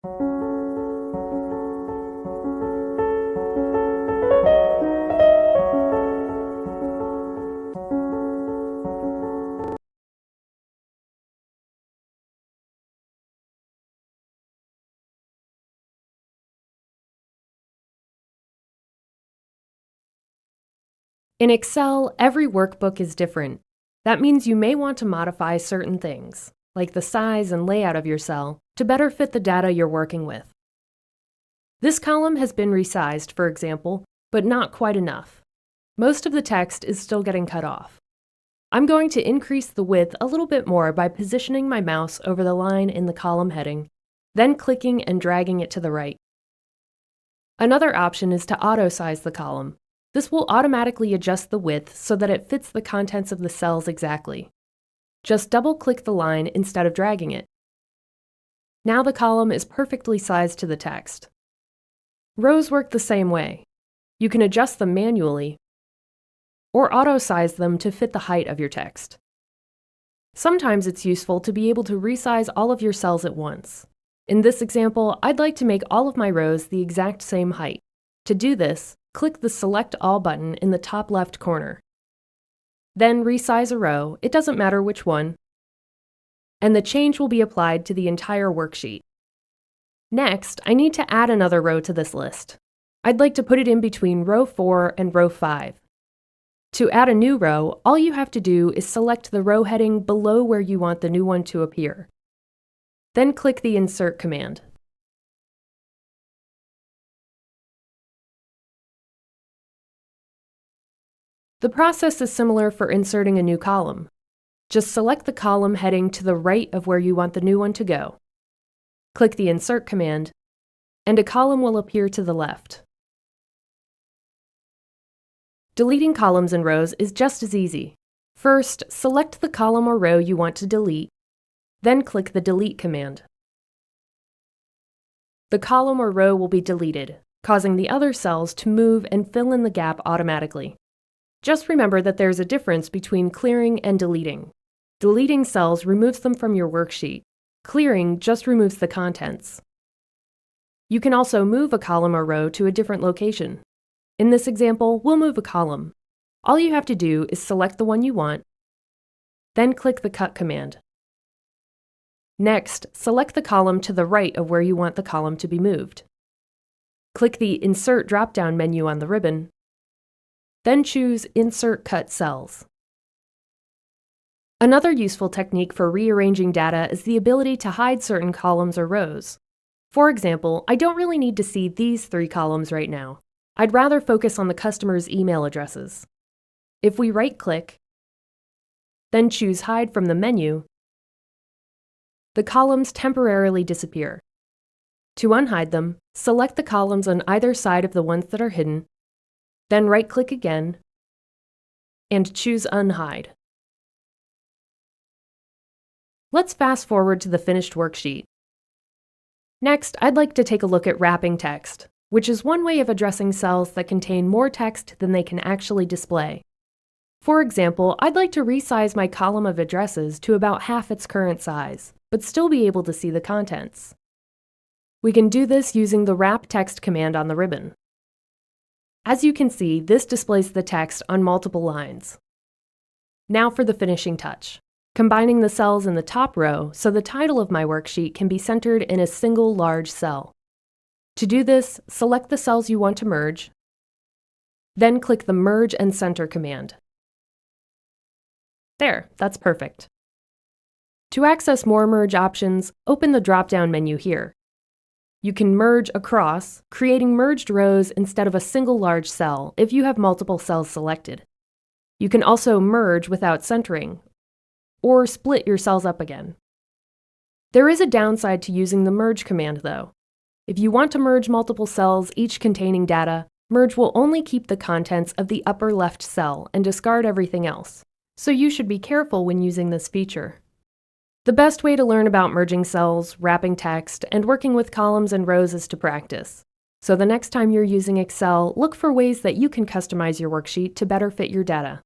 In Excel, every workbook is different. That means you may want to modify certain things, like the size and layout of your cell, to better fit the data you're working with. This column has been resized, for example, but not quite enough. Most of the text is still getting cut off. I'm going to increase the width a little bit more by positioning my mouse over the line in the column heading, then clicking and dragging it to the right. Another option is to auto-size the column. This will automatically adjust the width so that it fits the contents of the cells exactly. Just double-click the line instead of dragging it. Now the column is perfectly sized to the text. Rows work the same way. You can adjust them manually or auto-size them to fit the height of your text. Sometimes it's useful to be able to resize all of your cells at once. In this example, I'd like to make all of my rows the exact same height. To do this, click the Select All button in the top left corner. Then resize a row, it doesn't matter which one, and the change will be applied to the entire worksheet. Next, I need to add another row to this list. I'd like to put it in between row 4 and row 5. To add a new row, all you have to do is select the row heading below where you want the new one to appear. Then click the Insert command. The process is similar for inserting a new column. Just select the column heading to the right of where you want the new one to go. Click the Insert command, and a column will appear to the left. Deleting columns and rows is just as easy. First, select the column or row you want to delete, then click the Delete command. The column or row will be deleted, causing the other cells to move and fill in the gap automatically. Just remember that there's a difference between clearing and deleting. Deleting cells removes them from your worksheet. Clearing just removes the contents. You can also move a column or row to a different location. In this example, we'll move a column. All you have to do is select the one you want, then click the Cut command. Next, select the column to the right of where you want the column to be moved. Click the Insert drop-down menu on the ribbon, then choose Insert Cut Cells. Another useful technique for rearranging data is the ability to hide certain columns or rows. For example, I don't really need to see these 3 columns right now. I'd rather focus on the customer's email addresses. If we right-click, then choose Hide from the menu, the columns temporarily disappear. To unhide them, select the columns on either side of the ones that are hidden, then right-click again, and choose Unhide. Let's fast forward to the finished worksheet. Next, I'd like to take a look at wrapping text, which is one way of addressing cells that contain more text than they can actually display. For example, I'd like to resize my column of addresses to about half its current size, but still be able to see the contents. We can do this using the Wrap Text command on the ribbon. As you can see, this displays the text on multiple lines. Now for the finishing touch, combining the cells in the top row so the title of my worksheet can be centered in a single large cell. To do this, select the cells you want to merge, then click the Merge and Center command. There, that's perfect. To access more merge options, open the drop-down menu here. You can merge across, creating merged rows instead of a single large cell if you have multiple cells selected. You can also merge without centering, or split your cells up again. There is a downside to using the Merge command, though. If you want to merge multiple cells, each containing data, Merge will only keep the contents of the upper left cell and discard everything else. So you should be careful when using this feature. The best way to learn about merging cells, wrapping text, and working with columns and rows is to practice. So the next time you're using Excel, look for ways that you can customize your worksheet to better fit your data.